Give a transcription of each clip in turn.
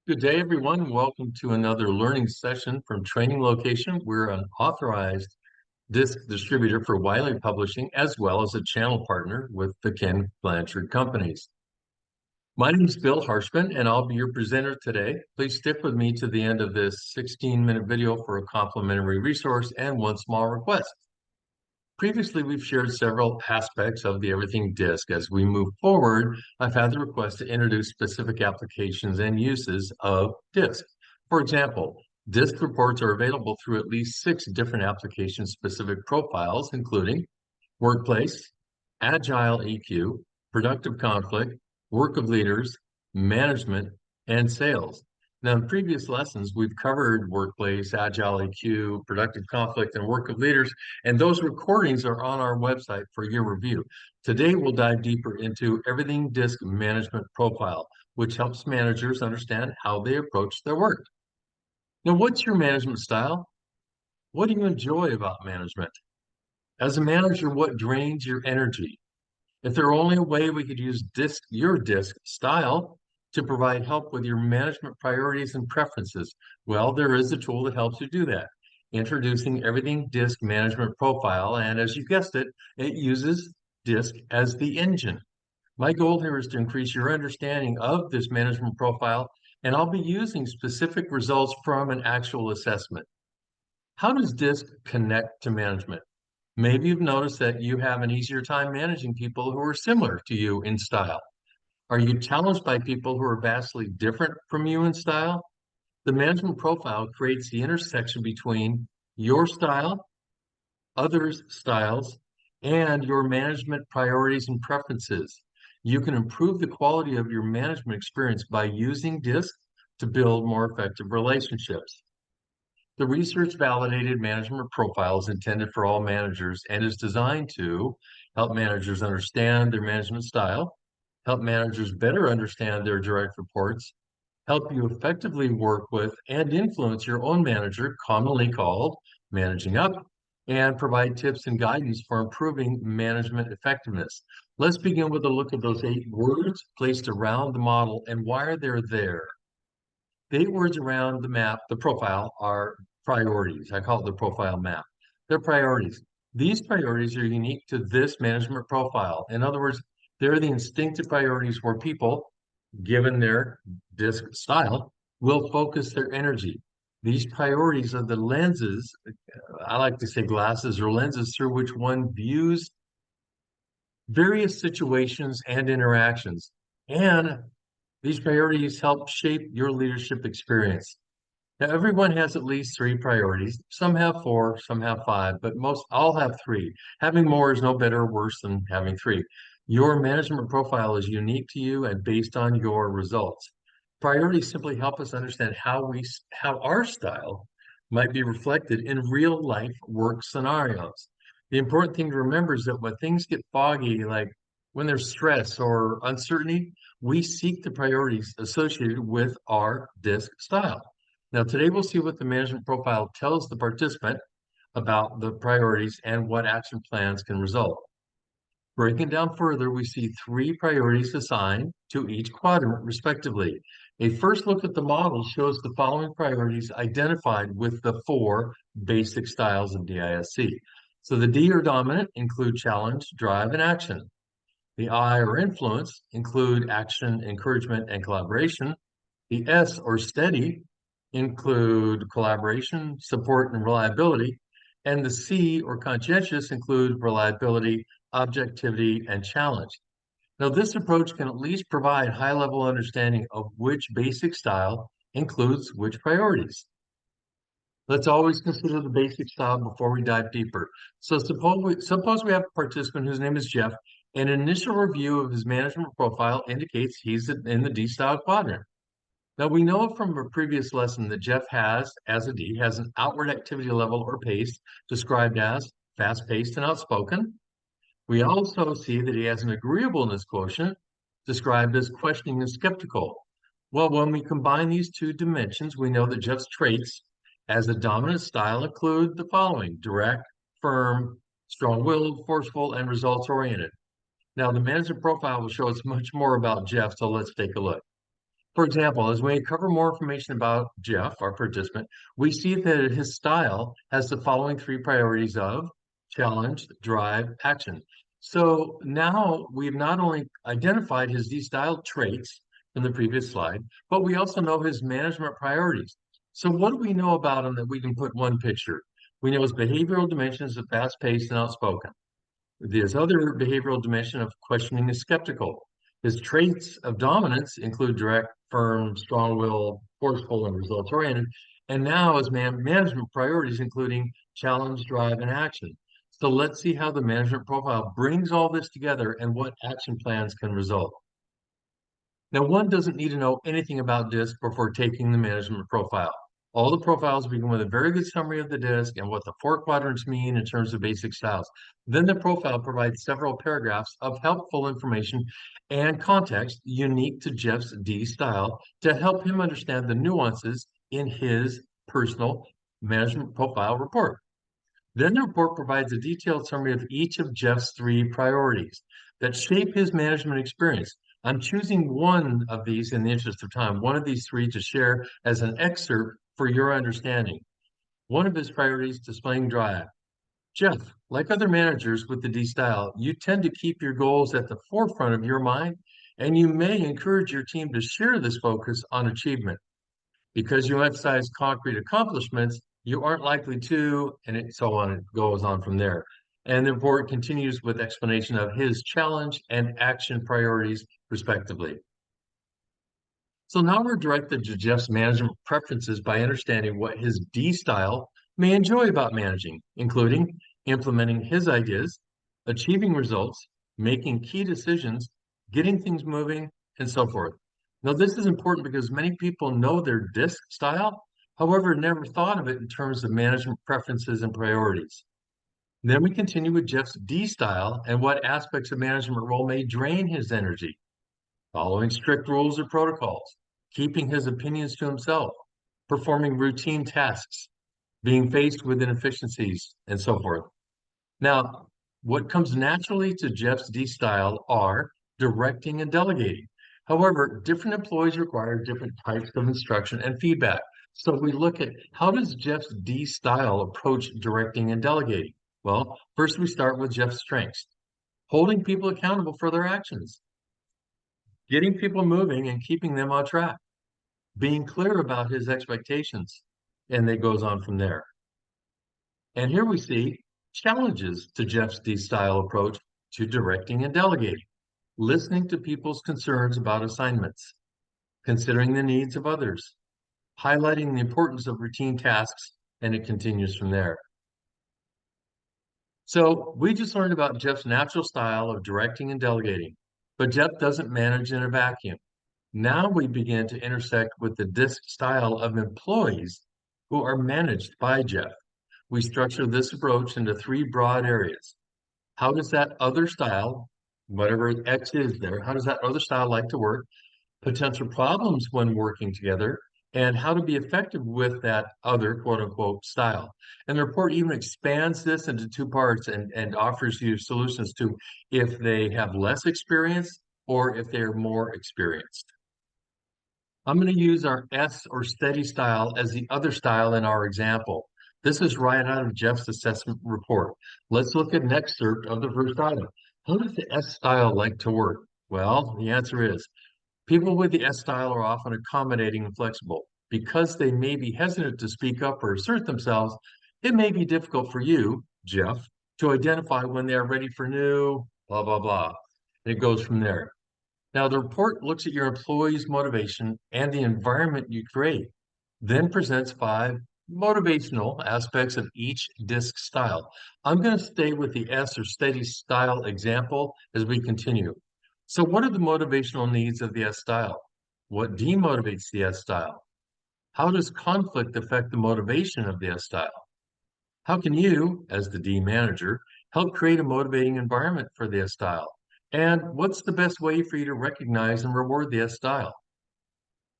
Good day, everyone. Welcome to another learning session from Training Location. We're an authorized disc distributor for Wiley Publishing, as well as a channel partner with the Ken Blanchard Companies. My name is Bill Harshman, and I'll be your presenter today. Please stick with me to the end of this 16-minute video for a complimentary resource and one small request. Previously, we've shared several aspects of the Everything Disc. As we move forward, I've had the request to introduce specific applications and uses of DISC. For example, DISC reports are available through at least 6 different application-specific profiles, including Workplace, Agile EQ, Productive Conflict, Work of Leaders, Management, and Sales. Now, in previous lessons, we've covered Workplace, Agile EQ, Productive Conflict, and Work of Leaders, and those recordings are on our website for your review. Today, we'll dive deeper into Everything DISC Management Profile, which helps managers understand how they approach their work. Now, what's your management style? What do you enjoy about management? As a manager, what drains your energy? If there were only a way we could use your DISC style to provide help with your management priorities and preferences, well, there is a tool that helps you do that. Introducing Everything DISC Management Profile, and as you guessed it, it uses DISC as the engine. My goal here is to increase your understanding of this management profile, and I'll be using specific results from an actual assessment. How does DISC connect to management? Maybe you've noticed that you have an easier time managing people who are similar to you in style. Are you challenged by people who are vastly different from you in style? The management profile creates the intersection between your style, others' styles, and your management priorities and preferences. You can improve the quality of your management experience by using DISC to build more effective relationships. The research-validated management profile is intended for all managers and is designed to help managers understand their management style, help managers better understand their direct reports, help you effectively work with and influence your own manager, commonly called managing up, and provide tips and guidance for improving management effectiveness. Let's begin with a look at those 8 words placed around the model and why they're there. The 8 words around the map, the profile, are priorities. I call it the profile map. They're priorities. These priorities are unique to this management profile. In other words, they're the instinctive priorities where people, given their DISC style, will focus their energy. These priorities are the lenses, I like to say glasses or lenses, through which one views various situations and interactions. And these priorities help shape your leadership experience. Now, everyone has at least 3 priorities. Some have 4, some have 5, but most all have 3. Having more is no better or worse than having 3. Your management profile is unique to you and based on your results. Priorities simply help us understand how our style might be reflected in real life work scenarios. The important thing to remember is that when things get foggy, like when there's stress or uncertainty, we seek the priorities associated with our DISC style. Now, today we'll see what the management profile tells the participant about the priorities and what action plans can result. Breaking down further, we see 3 priorities assigned to each quadrant, respectively. A first look at the model shows the following priorities identified with the 4 basic styles of DISC. So the D or dominant include challenge, drive, and action. The I or influence include action, encouragement, and collaboration. The S or steady include collaboration, support, and reliability. And the C or conscientious include reliability, objectivity, and challenge. Now, this approach can at least provide high-level understanding of which basic style includes which priorities. Let's always consider the basic style before we dive deeper. So suppose we have a participant whose name is Jeff. An initial review of his management profile indicates he's in the D style quadrant. Now, we know from a previous lesson that Jeff has, as a D, has an outward activity level or pace described as fast-paced and outspoken. We also see that he has an agreeableness quotient described as questioning and skeptical. Well, when we combine these 2 dimensions, we know that Jeff's traits as a dominant style include the following: direct, firm, strong-willed, forceful, and results-oriented. Now, the management profile will show us much more about Jeff, so let's take a look. For example, as we cover more information about Jeff, our participant, we see that his style has the following three priorities of challenge, drive, action. So now we've not only identified his D style traits in the previous slide, but we also know his management priorities. So what do we know about him that we can put one picture? We know his behavioral dimensions of fast-paced and outspoken. This other behavioral dimension of questioning is skeptical. His traits of dominance include direct, firm, strong-willed, forceful, and results-oriented. And now his management priorities, including challenge, drive, and action. So let's see how the management profile brings all this together and what action plans can result. Now, one doesn't need to know anything about DiSC before taking the management profile. All the profiles begin with a very good summary of the DiSC and what the four quadrants mean in terms of basic styles. Then the profile provides several paragraphs of helpful information and context unique to Jeff's D style to help him understand the nuances in his personal management profile report. Then the report provides a detailed summary of each of Jeff's three priorities that shape his management experience. I'm choosing one of these in the interest of time, one of these three to share as an excerpt for your understanding. One of his priorities, displaying drive. Jeff, like other managers with the D style, you tend to keep your goals at the forefront of your mind, and you may encourage your team to share this focus on achievement. Because you emphasize concrete accomplishments, you aren't likely to, and so on, it goes on from there. And the report continues with explanation of his challenge and action priorities, respectively. So now we're directed to Jeff's management preferences by understanding what his D style may enjoy about managing, including implementing his ideas, achieving results, making key decisions, getting things moving, and so forth. Now, this is important because many people know their DiSC style, however, never thought of it in terms of management preferences and priorities. Then we continue with Jeff's D style and what aspects of management role may drain his energy, following strict rules or protocols, keeping his opinions to himself, performing routine tasks, being faced with inefficiencies, and so forth. Now, what comes naturally to Jeff's D style are directing and delegating. However, different employees require different types of instruction and feedback. So we look at how does Jeff's D style approach directing and delegating? Well, first we start with Jeff's strengths, holding people accountable for their actions, getting people moving and keeping them on track, being clear about his expectations, and it goes on from there. And here we see challenges to Jeff's D style approach to directing and delegating, listening to people's concerns about assignments, considering the needs of others, highlighting the importance of routine tasks, and it continues from there. So we just learned about Jeff's natural style of directing and delegating, but Jeff doesn't manage in a vacuum. Now we begin to intersect with the DiSC style of employees who are managed by Jeff. We structure this approach into three broad areas. How does that other style, whatever X is there, how does that other style like to work? Potential problems when working together, and how to be effective with that other quote unquote style. And the report even expands this into two parts and offers you solutions to if they have less experience or if they're more experienced. I'm going to use our S or steady style as the other style in our example. This is right out of Jeff's assessment report. Let's look at an excerpt of the first item. How does the S style like to work? Well, the answer is people with the S style are often accommodating and flexible. Because they may be hesitant to speak up or assert themselves, it may be difficult for you, Jeff, to identify when they are ready for new, blah, blah, blah. And it goes from there. Now, the report looks at your employees' motivation and the environment you create, then presents 5 motivational aspects of each DiSC style. I'm going to stay with the S or steady style example as we continue. So what are the motivational needs of the S style? What demotivates the S style? How does conflict affect the motivation of the S style? How can you, as the D manager, help create a motivating environment for the S style? And what's the best way for you to recognize and reward the S style?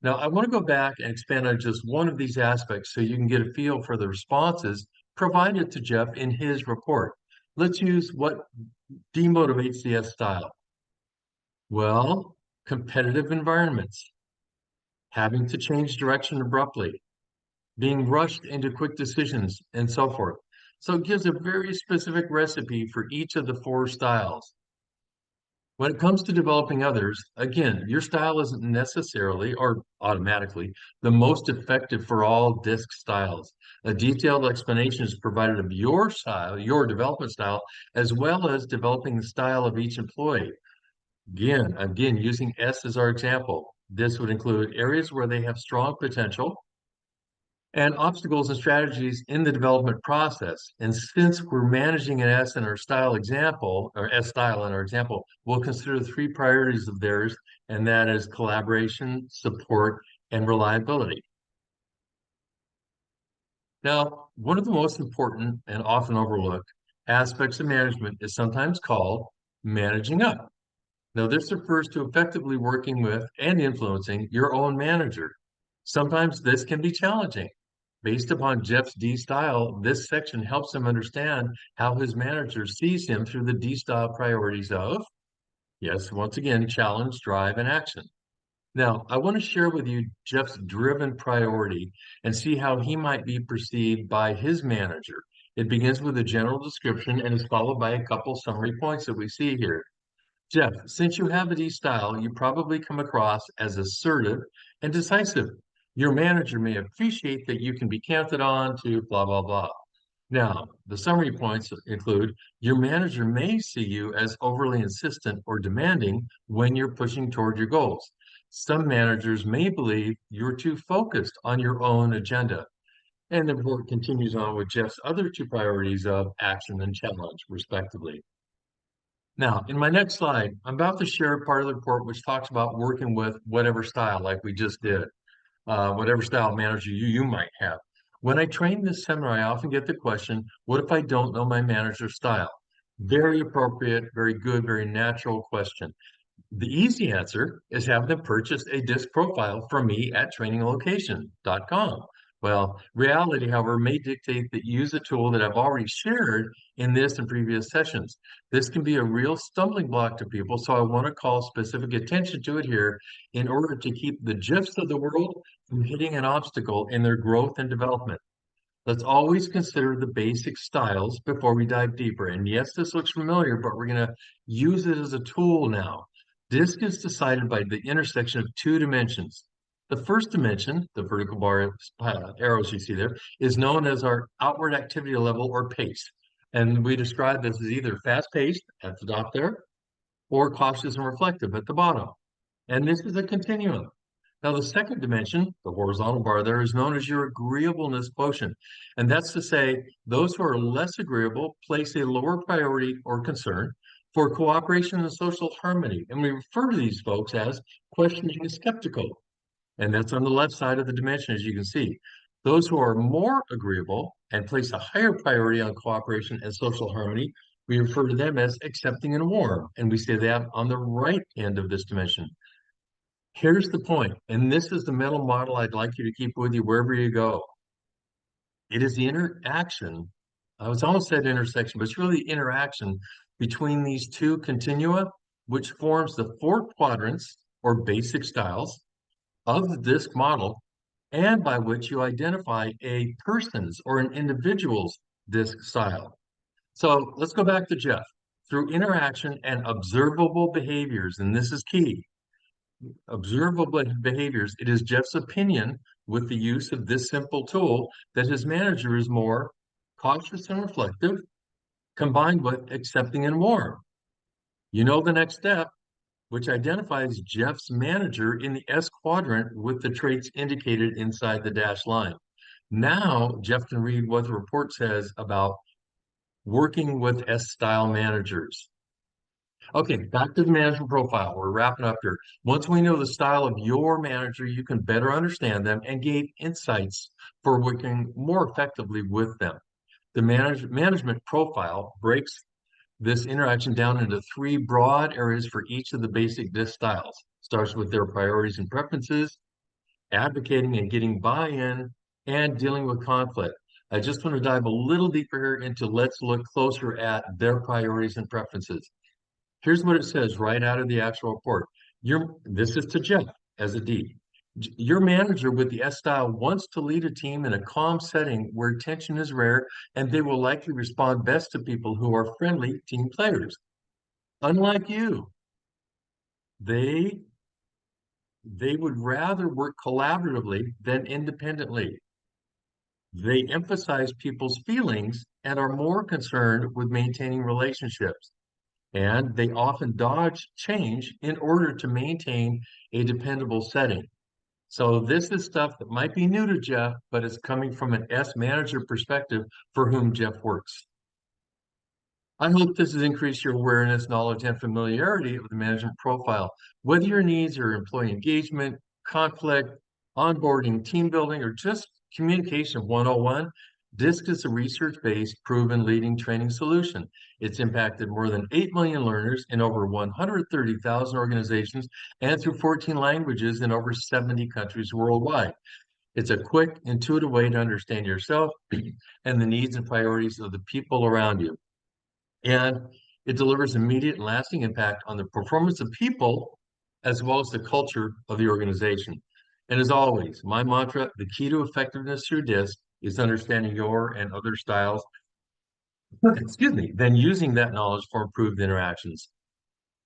Now, I want to go back and expand on just one of these aspects so you can get a feel for the responses provided to Jeff in his report. Let's use what demotivates the S style. Well, competitive environments. having to change direction abruptly, being rushed into quick decisions, and so forth. So it gives a very specific recipe for each of the four styles. When it comes to developing others, again, your style isn't necessarily or automatically the most effective for all DiSC styles. A detailed explanation is provided of your style, your development style, as well as developing the style of each employee. Again, using S as our example, this would include areas where they have strong potential and obstacles and strategies in the development process. And since we're managing an S in our style example, or S style in our example, we'll consider three priorities of theirs, and that is collaboration, support, and reliability. Now, one of the most important and often overlooked aspects of management is sometimes called managing up. Now, this refers to effectively working with and influencing your own manager. Sometimes this can be challenging. Based upon Jeff's D style, this section helps him understand how his manager sees him through the D style priorities of, yes, once again, challenge, drive, and action. Now, I want to share with you Jeff's driven priority and see how he might be perceived by his manager. It begins with a general description and is followed by a couple summary points that we see here. Jeff, since you have a D style, you probably come across as assertive and decisive. Your manager may appreciate that you can be counted on to blah, blah, blah. Now, the summary points include your manager may see you as overly insistent or demanding when you're pushing toward your goals. Some managers may believe you're too focused on your own agenda. And the report continues on with Jeff's other two priorities of action and challenge, respectively. Now, in my next slide, I'm about to share a part of the report which talks about working with whatever style, like we just did, whatever style manager you might have. When I train this seminar, I often get the question, what if I don't know my manager's style? Very appropriate, very good, very natural question. The easy answer is have them purchase a DiSC profile from me at traininglocation.com. Well, reality, however, may dictate that you use a tool that I've already shared in this and previous sessions. This can be a real stumbling block to people, so I want to call specific attention to it here in order to keep the gifs of the world from hitting an obstacle in their growth and development. Let's always consider the basic styles before we dive deeper. And yes, this looks familiar, but we're going to use it as a tool now. DiSC is decided by the intersection of two dimensions. The first dimension, the vertical bar arrows you see there, is known as our outward activity level or pace. And we describe this as either fast-paced at the top there or cautious and reflective at the bottom. And this is a continuum. Now, the second dimension, the horizontal bar there, is known as your agreeableness quotient. And that's to say, those who are less agreeable place a lower priority or concern for cooperation and social harmony. And we refer to these folks as questioning and skeptical. And that's on the left side of the dimension, as you can see. Those who are more agreeable and place a higher priority on cooperation and social harmony, we refer to them as accepting and warm. And we say that on the right end of this dimension. Here's the point, and this is the mental model I'd like you to keep with you wherever you go. It is the interaction, I was almost said intersection, but it's really the interaction between these two continua, which forms the four quadrants or basic styles of the DiSC model, and by which you identify a person's or an individual's DiSC style. So let's go back to Jeff. Through interaction and observable behaviors, and this is key, observable behaviors, it is Jeff's opinion with the use of this simple tool that his manager is more cautious and reflective, combined with accepting and warm. You know the next step, which identifies Jeff's manager in the S quadrant with the traits indicated inside the dashed line. Now, Jeff can read what the report says about working with S-style managers. Okay, back to the management profile. We're wrapping up here. Once we know the style of your manager, you can better understand them and gain insights for working more effectively with them. The management profile breaks this interaction down into three broad areas for each of the basic DiSC styles. Starts with their priorities and preferences, advocating and getting buy-in, and dealing with conflict. I just want to dive a little deeper here into let's look closer at their priorities and preferences. Here's what it says right out of the actual report. This is to Jeff as a D. Your manager with the S style wants to lead a team in a calm setting where tension is rare, and they will likely respond best to people who are friendly team players. Unlike you, they they would rather work collaboratively than independently. They emphasize people's feelings and are more concerned with maintaining relationships. And they often dodge change in order to maintain a dependable setting. So this is stuff that might be new to Jeff, but it's coming from an S manager perspective for whom Jeff works. I hope this has increased your awareness, knowledge, and familiarity of the management profile. Whether your needs are employee engagement, conflict, onboarding, team building, or just communication 101, DiSC is a research-based, proven leading training solution. It's impacted more than 8 million learners in over 130,000 organizations and through 14 languages in over 70 countries worldwide. It's a quick, intuitive way to understand yourself and the needs and priorities of the people around you. And it delivers immediate and lasting impact on the performance of people as well as the culture of the organization. And as always, my mantra, the key to effectiveness through DISC is understanding your and other styles, excuse me, then using that knowledge for improved interactions.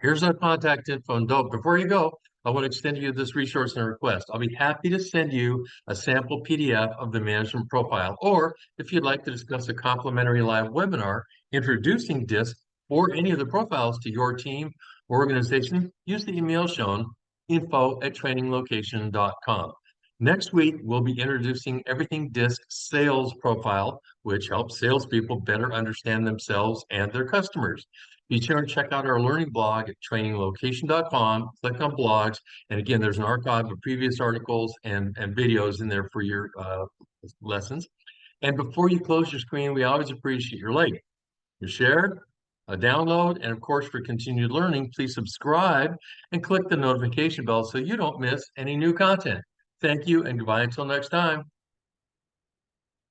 Here's our contact info. And before you go, I want to extend you this resource and request. I'll be happy to send you a sample PDF of the management profile, or if you'd like to discuss a complimentary live webinar introducing DISC or any of the profiles to your team or organization, use the email shown, info@traininglocation.com. Next week, we'll be introducing Everything DISC Sales Profile, which helps salespeople better understand themselves and their customers. Be sure and check out our learning blog at traininglocation.com. Click on blogs. And again, there's an archive of previous articles and videos in there for your lessons. And before you close your screen, we always appreciate your like, your share, a download, and of course, for continued learning, please subscribe and click the notification bell so you don't miss any new content. Thank you and goodbye until next time.